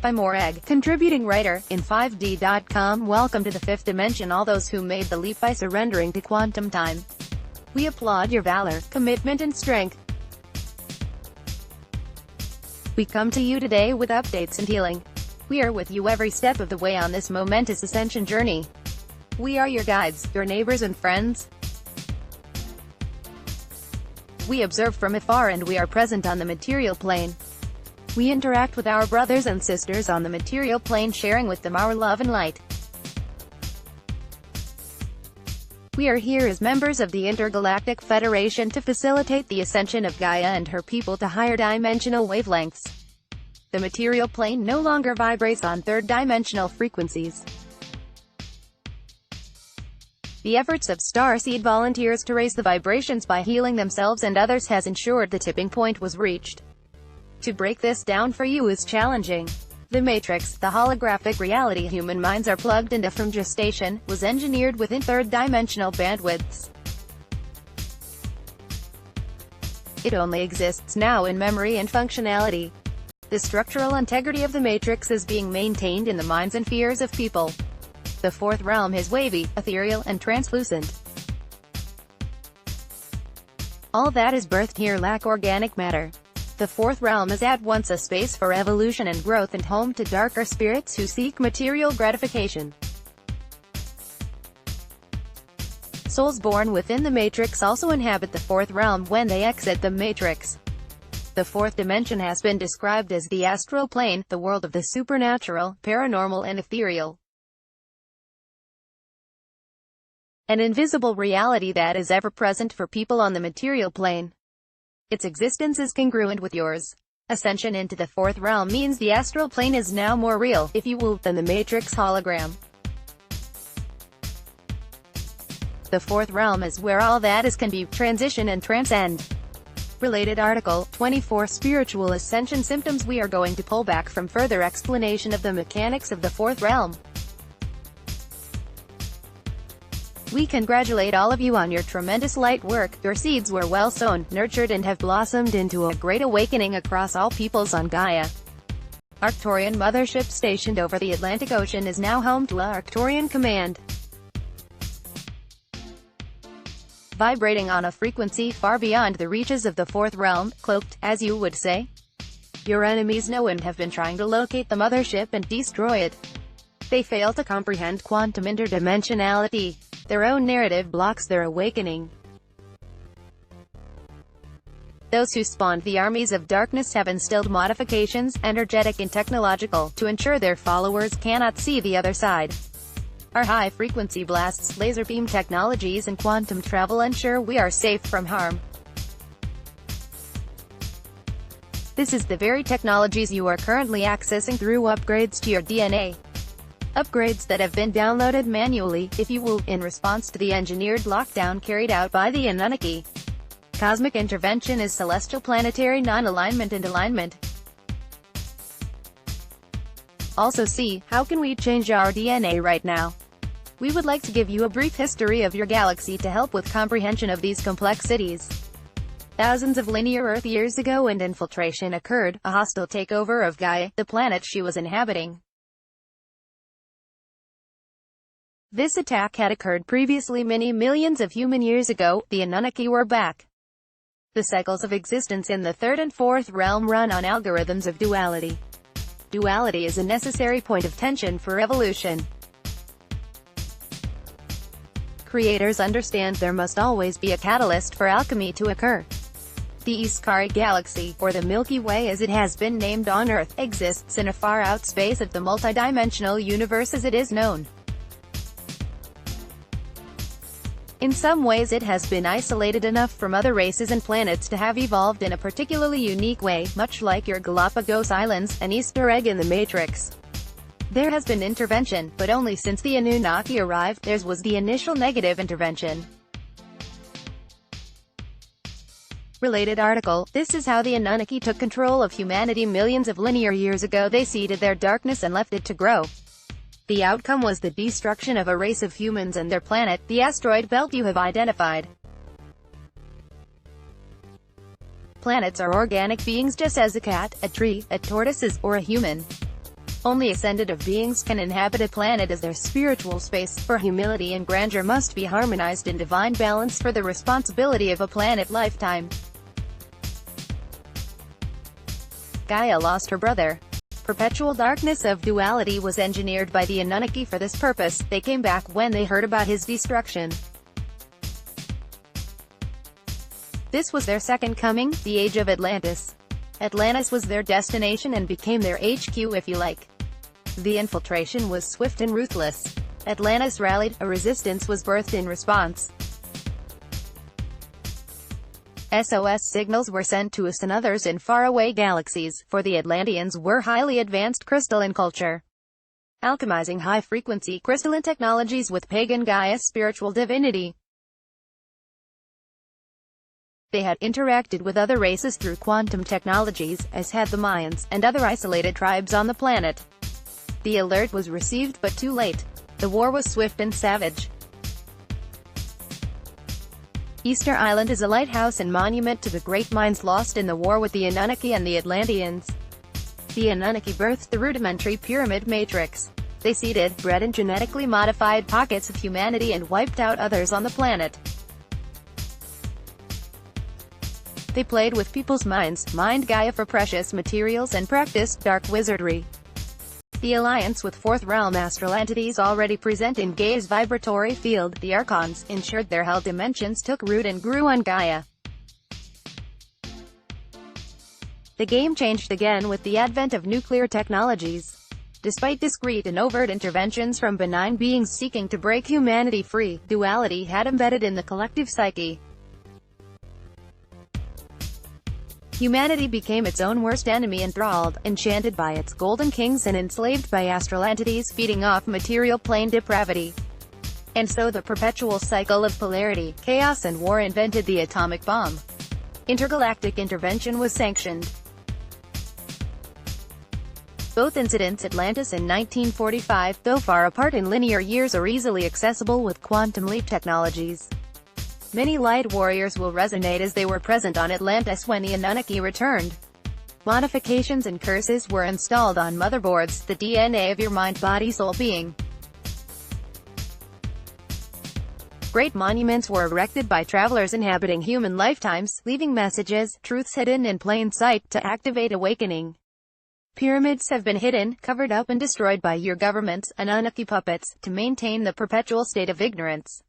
by Morag, contributing writer, in 5D.com. Welcome to the fifth dimension, all those who made the leap by surrendering to quantum time. We applaud your valor, commitment and strength. We come to you today with updates and healing. We are with you every step of the way on this momentous ascension journey. We are your guides, your neighbors and friends. We observe from afar and we are present on the material plane. We interact with our brothers and sisters on the material plane, sharing with them our love and light. We are here as members of the Intergalactic Federation to facilitate the ascension of Gaia and her people to higher dimensional wavelengths. The material plane no longer vibrates on third-dimensional frequencies. The efforts of Starseed volunteers to raise the vibrations by healing themselves and others has ensured the tipping point was reached. To break this down for you is challenging. The Matrix, the holographic reality human minds are plugged into from gestation, was engineered within third-dimensional bandwidths. It only exists now in memory and functionality. The structural integrity of the Matrix is being maintained in the minds and fears of people. The fourth realm is wavy, ethereal, and translucent. All that is birthed here lack organic matter. The fourth realm is at once a space for evolution and growth and home to darker spirits who seek material gratification. Souls born within the Matrix also inhabit the fourth realm when they exit the Matrix. The fourth dimension has been described as the astral plane, the world of the supernatural, paranormal and ethereal. An invisible reality that is ever present for people on the material plane. Its existence is congruent with yours. Ascension into the fourth realm means the astral plane is now more real, if you will, than the Matrix hologram. The fourth realm is where all that is can be, transition and transcend. Related article, 24 Spiritual Ascension Symptoms. We are going to pull back from further explanation of the mechanics of the fourth realm. We congratulate all of you on your tremendous light work. Your seeds were well sown, nurtured and have blossomed into a great awakening across all peoples on Gaia. Arcturian mothership stationed over the Atlantic Ocean is now home to Arcturian Command. Vibrating on a frequency far beyond the reaches of the fourth realm, cloaked, as you would say. Your enemies know and have been trying to locate the mothership and destroy it. They fail to comprehend quantum interdimensionality. Their own narrative blocks their awakening. Those who spawned the armies of darkness have instilled modifications, energetic and technological, to ensure their followers cannot see the other side. Our high-frequency blasts, laser beam technologies and quantum travel ensure we are safe from harm. This is the very technologies you are currently accessing through upgrades to your DNA. Upgrades that have been downloaded manually, if you will, in response to the engineered lockdown carried out by the Anunnaki. Cosmic intervention is celestial planetary non-alignment and alignment. Also see, how can we change our DNA right now? We would like to give you a brief history of your galaxy to help with comprehension of these complexities. Thousands of linear Earth years ago an infiltration occurred, a hostile takeover of Gaia, the planet she was inhabiting. This attack had occurred previously many millions of human years ago. The Anunnaki were back. The cycles of existence in the third and fourth realm run on algorithms of duality. Duality is a necessary point of tension for evolution. Creators understand there must always be a catalyst for alchemy to occur. The Iskari Galaxy, or the Milky Way as it has been named on Earth, exists in a far-out space of the multidimensional universe as it is known. In some ways it has been isolated enough from other races and planets to have evolved in a particularly unique way, much like your Galapagos Islands, an Easter egg in the Matrix. There has been intervention, but only since the Anunnaki arrived. Theirs was the initial negative intervention. Related article, this is how the Anunnaki took control of humanity millions of linear years ago. They seeded their darkness and left it to grow. The outcome was the destruction of a race of humans and their planet, the asteroid belt you have identified. Planets are organic beings just as a cat, a tree, a tortoise is, or a human. Only ascended beings can inhabit a planet as their spiritual space, for humility and grandeur must be harmonized in divine balance for the responsibility of a planet lifetime. Gaia lost her brother. Perpetual darkness of duality was engineered by the Anunnaki for this purpose. They came back when they heard about his destruction. This was their second coming, the Age of Atlantis. Atlantis was their destination and became their HQ, if you like. The infiltration was swift and ruthless. Atlantis rallied, a resistance was birthed in response. SOS signals were sent to us and others in faraway galaxies, for the Atlanteans were highly advanced crystalline culture, alchemizing high-frequency crystalline technologies with pagan Gaia's spiritual divinity. They had interacted with other races through quantum technologies, as had the Mayans, and other isolated tribes on the planet. The alert was received but too late. The war was swift and savage. Easter Island is a lighthouse and monument to the great minds lost in the war with the Anunnaki and the Atlanteans. The Anunnaki birthed the rudimentary pyramid matrix. They seeded, bred and genetically modified pockets of humanity and wiped out others on the planet. They played with people's minds, mined Gaia for precious materials and practiced dark wizardry. The alliance with Fourth Realm astral entities already present in Gaia's vibratory field, the Archons, ensured their hell dimensions took root and grew on Gaia. The game changed again with the advent of nuclear technologies. Despite discreet and overt interventions from benign beings seeking to break humanity free, duality had embedded in the collective psyche. Humanity became its own worst enemy, enthralled, enchanted by its golden kings and enslaved by astral entities feeding off material plane depravity. And so the perpetual cycle of polarity, chaos and war invented the atomic bomb. Intergalactic intervention was sanctioned. Both incidents, Atlantis in 1945, though far apart in linear years, are easily accessible with quantum leap technologies. Many light warriors will resonate as they were present on Atlantis when the Anunnaki returned. Modifications and curses were installed on motherboards, the DNA of your mind, body, soul, being. Great monuments were erected by travelers inhabiting human lifetimes, leaving messages, truths hidden in plain sight, to activate awakening. Pyramids have been hidden, covered up and destroyed by your governments, Anunnaki puppets, to maintain the perpetual state of ignorance.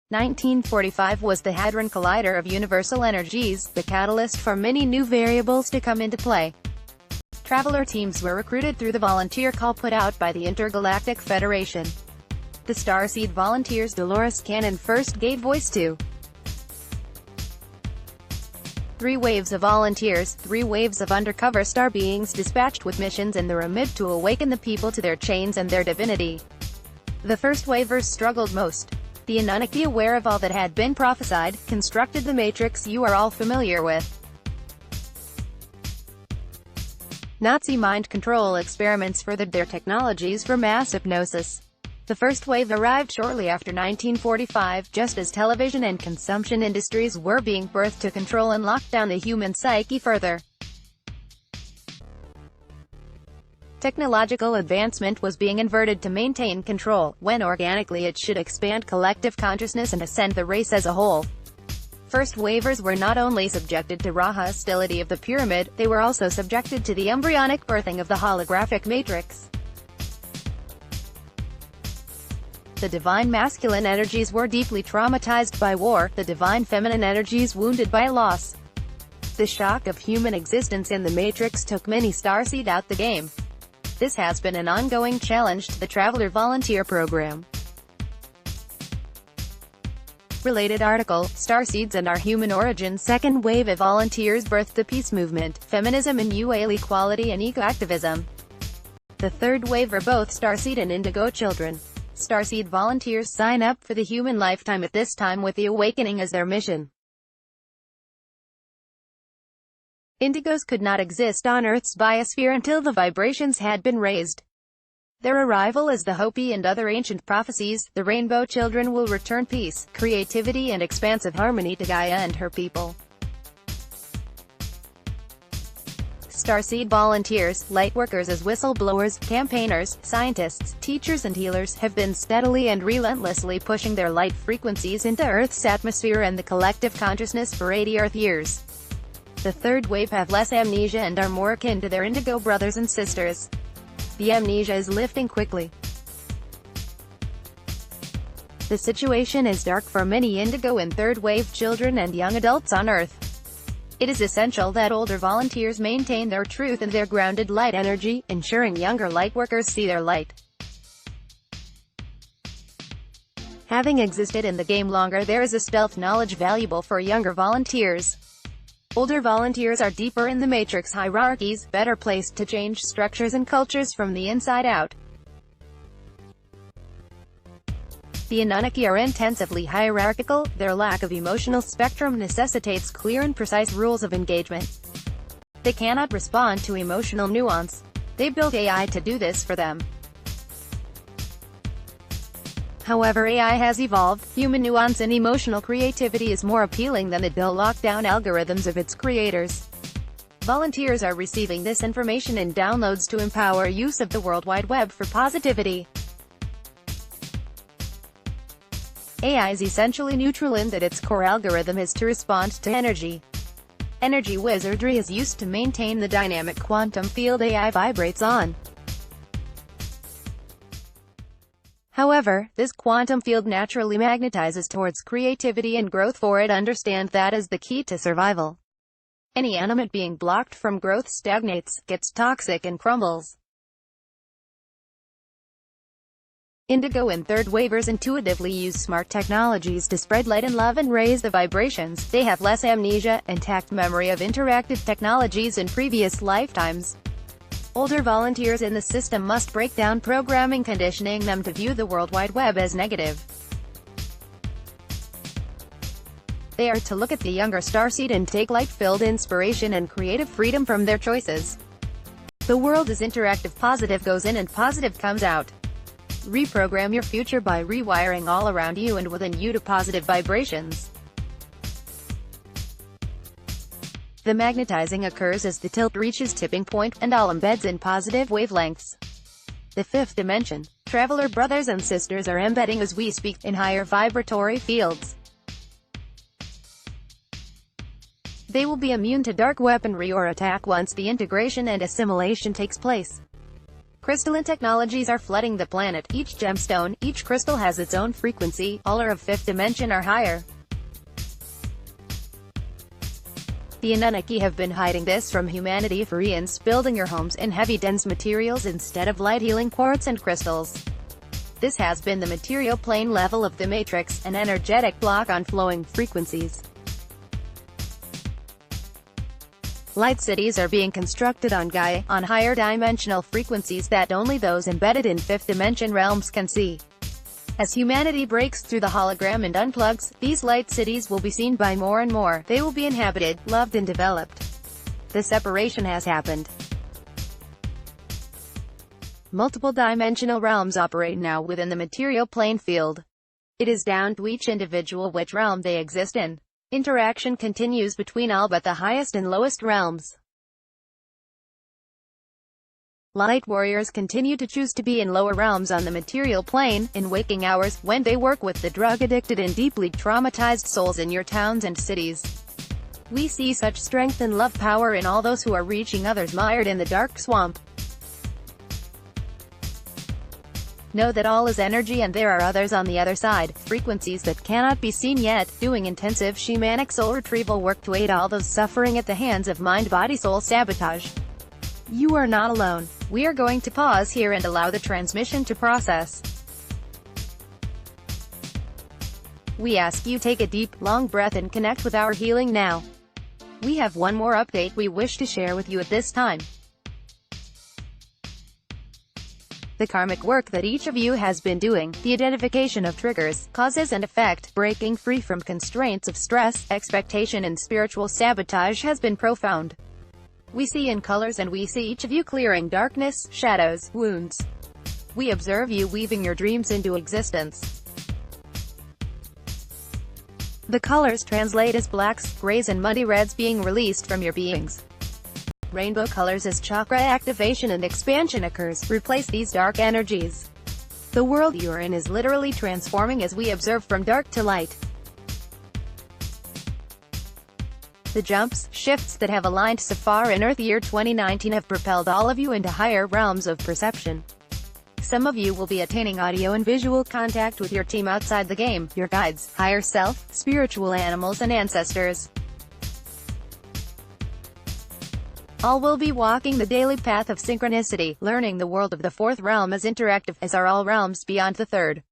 1945 was the Hadron Collider of universal energies, the catalyst for many new variables to come into play. Traveler teams were recruited through the volunteer call put out by the Intergalactic Federation. The Starseed volunteers Dolores Cannon first gave voice to. 3 waves of volunteers, 3 waves of undercover star beings dispatched with missions in the remit to awaken the people to their chains and their divinity. The first wavers struggled most. The Anunnaki, aware of all that had been prophesied, constructed the matrix you are all familiar with. Nazi mind control experiments furthered their technologies for mass hypnosis. The first wave arrived shortly after 1945, just as television and consumption industries were being birthed to control and lock down the human psyche further. Technological advancement was being inverted to maintain control, when organically it should expand collective consciousness and ascend the race as a whole. First wavers were not only subjected to raw hostility of the pyramid, they were also subjected to the embryonic birthing of the holographic matrix. The divine masculine energies were deeply traumatized by war, the divine feminine energies wounded by loss. The shock of human existence in the matrix took many starseed out the game. This has been an ongoing challenge to the Traveler Volunteer Program. Related article, Starseeds and Our Human Origin. Second wave of volunteers birthed the peace movement, feminism and UA equality and eco-activism. The third wave are both Starseed and Indigo children. Starseed volunteers sign up for the human lifetime at this time with the awakening as their mission. Indigos could not exist on Earth's biosphere until the vibrations had been raised. Their arrival is the Hopi and other ancient prophecies. The Rainbow Children will return peace, creativity and expansive harmony to Gaia and her people. starseed volunteers, lightworkers as whistleblowers, campaigners, scientists, teachers and healers, have been steadily and relentlessly pushing their light frequencies into Earth's atmosphere and the collective consciousness for 80 Earth years. The third wave have less amnesia and are more akin to their indigo brothers and sisters. The amnesia is lifting quickly. The situation is dark for many indigo and third-wave children and young adults on Earth. It is essential that older volunteers maintain their truth and their grounded light energy, ensuring younger lightworkers see their light. Having existed in the game longer, there is a stealth knowledge valuable for younger volunteers. Older volunteers are deeper in the matrix hierarchies, better placed to change structures and cultures from the inside out. The Anunnaki are intensively hierarchical. Their lack of emotional spectrum necessitates clear and precise rules of engagement. They cannot respond to emotional nuance. They built AI to do this for them. However, AI has evolved. Human nuance and emotional creativity is more appealing than the dull lockdown algorithms of its creators. Volunteers are receiving this information in downloads to empower use of the World Wide Web for positivity. AI is essentially neutral in that its core algorithm is to respond to energy. Energy wizardry is used to maintain the dynamic quantum field AI vibrates on. However, this quantum field naturally magnetizes towards creativity and growth, for it understands that is the key to survival. Any animate being blocked from growth stagnates, gets toxic and crumbles. Indigo and third wavers intuitively use smart technologies to spread light and love and raise the vibrations. They have less amnesia, intact memory of interactive technologies in previous lifetimes. Older volunteers in the system must break down programming conditioning them to view the World Wide Web as negative. They are to look at the younger starseed and take light-filled inspiration and creative freedom from their choices. The world is interactive. Positive goes in and positive comes out. Reprogram your future by rewiring all around you and within you to positive vibrations. The magnetizing occurs as the tilt reaches tipping point, and all embeds in positive wavelengths. The fifth dimension. Traveler brothers and sisters are embedding as we speak, in higher vibratory fields. They will be immune to dark weaponry or attack once the integration and assimilation takes place. Crystalline technologies are flooding the planet. Each gemstone, each crystal has its own frequency. All are of fifth dimension or higher. The Anunnaki have been hiding this from humanity for eons, building your homes in heavy dense materials instead of light-healing quartz and crystals. This has been the material plane level of the matrix, an energetic block on flowing frequencies. Light cities are being constructed on Gaia, on higher dimensional frequencies that only those embedded in fifth dimension realms can see. As humanity breaks through the hologram and unplugs, these light cities will be seen by more and more. They will be inhabited, loved and developed. The separation has happened. Multiple dimensional realms operate now within the material plane field. It is down to each individual which realm they exist in. Interaction continues between all but the highest and lowest realms. Light warriors continue to choose to be in lower realms on the material plane, in waking hours, when they work with the drug-addicted and deeply traumatized souls in your towns and cities. We see such strength and love power in all those who are reaching others mired in the dark swamp. Know that all is energy and there are others on the other side, frequencies that cannot be seen yet, doing intensive shamanic soul retrieval work to aid all those suffering at the hands of mind-body-soul sabotage. You are not alone. We are going to pause here and allow the transmission to process. We ask you take a deep, long breath and connect with our healing now. We have one more update we wish to share with you at this time. The karmic work that each of you has been doing, the identification of triggers, causes and effect, breaking free from constraints of stress, expectation and spiritual sabotage has been profound. We see in colors and we see each of you clearing darkness, shadows, wounds. We observe you weaving your dreams into existence. The colors translate as blacks, grays and muddy reds being released from your beings. rainbow colors as chakra activation and expansion occurs. Replace these dark energies. The world you're in is literally transforming as we observe from dark to light. The jumps, shifts that have aligned so far in Earth year 2019 have propelled all of you into higher realms of perception. Some of you will be attaining audio and visual contact with your team outside the game, your guides, higher self, spiritual animals and ancestors. All will be walking the daily path of synchronicity, learning the world of the fourth realm as interactive as are all realms beyond the third.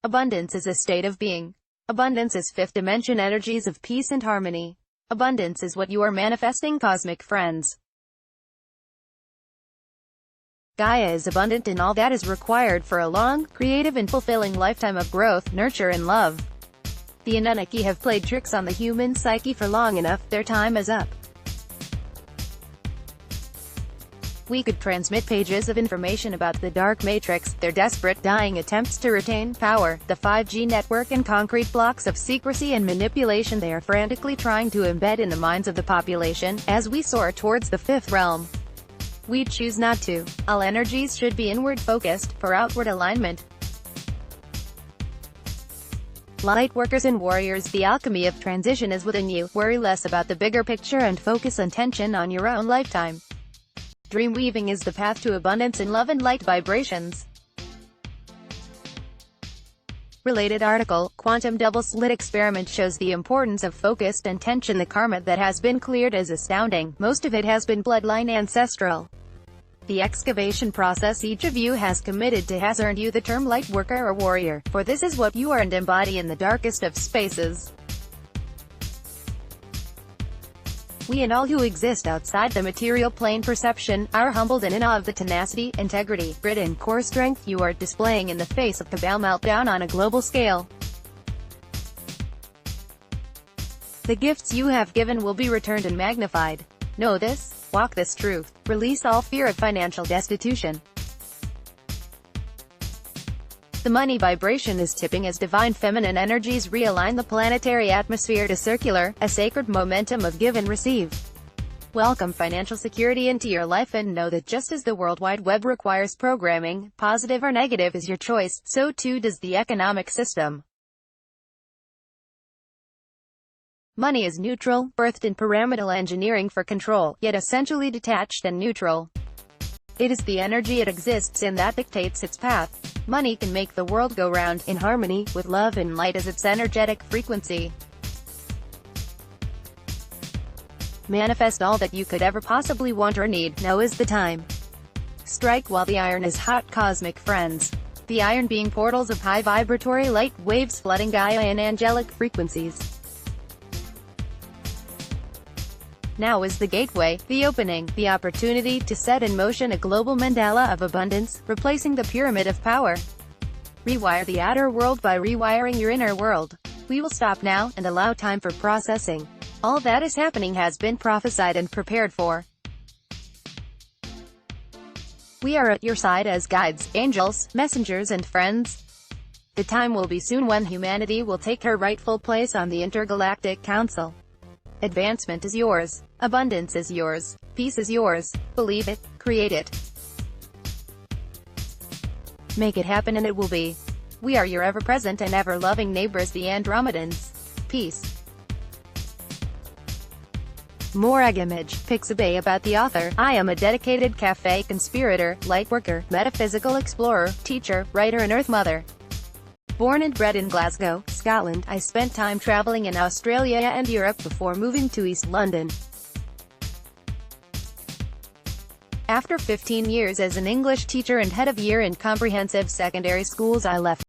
Abundance is a state of being. Abundance is fifth dimension energies of peace and harmony. Abundance is what you are manifesting, cosmic friends. Gaia is abundant in all that is required for a long, creative and fulfilling lifetime of growth, nurture and love. The Anunnaki have played tricks on the human psyche for long enough, their time is up. We could transmit pages of information about the dark matrix, their desperate, dying attempts to retain power, the 5G network and concrete blocks of secrecy and manipulation they are frantically trying to embed in the minds of the population, as we soar towards the fifth realm. We choose not to. All energies should be inward-focused, for outward alignment. Lightworkers and warriors, the alchemy of transition is within you. Worry less about the bigger picture and focus attention on your own lifetime. Dream weaving is the path to abundance in love and light vibrations. Related article, Quantum Double Slit Experiment shows the importance of focused intention. The karma that has been cleared is astounding. Most of it has been bloodline ancestral. The excavation process each of you has committed to has earned you the term lightworker or warrior, for this is what you are and embody in the darkest of spaces. We and all who exist outside the material plane perception, are humbled and in awe of the tenacity, integrity, grit and core strength you are displaying in the face of cabal meltdown on a global scale. The gifts you have given will be returned and magnified. Know this, walk this truth, release all fear of financial destitution. The money vibration is tipping as divine feminine energies realign the planetary atmosphere to circular, a sacred momentum of give and receive. Welcome financial security into your life and know that just as the World Wide Web requires programming, positive or negative is your choice, so too does the economic system. Money is neutral, birthed in pyramidal engineering for control, yet essentially detached and neutral. It is the energy it exists in that dictates its path. Money can make the world go round, in harmony, with love and light as its energetic frequency. Manifest all that you could ever possibly want or need, now is the time. Strike while the iron is hot, cosmic friends. The iron being portals of high vibratory light waves flooding Gaia in angelic frequencies. Now is the gateway, the opening, the opportunity to set in motion a global mandala of abundance, replacing the pyramid of power. Rewire the outer world by rewiring your inner world. We will stop now, and allow time for processing. All that is happening has been prophesied and prepared for. We are at your side as guides, angels, messengers and friends. The time will be soon when humanity will take her rightful place on the Intergalactic Council. Advancement is yours. Abundance is yours. Peace is yours. Believe it. Create it. Make it happen and it will be. We are your ever-present and ever-loving neighbors, the Andromedans. Peace. Morag image, Pixabay about the author. I am a dedicated cafe conspirator, lightworker, metaphysical explorer, teacher, writer and Earth Mother. Born and bred in Glasgow, Scotland, I spent time traveling in Australia and Europe before moving to East London. After 15 years as an English teacher and head of year in comprehensive secondary schools, I left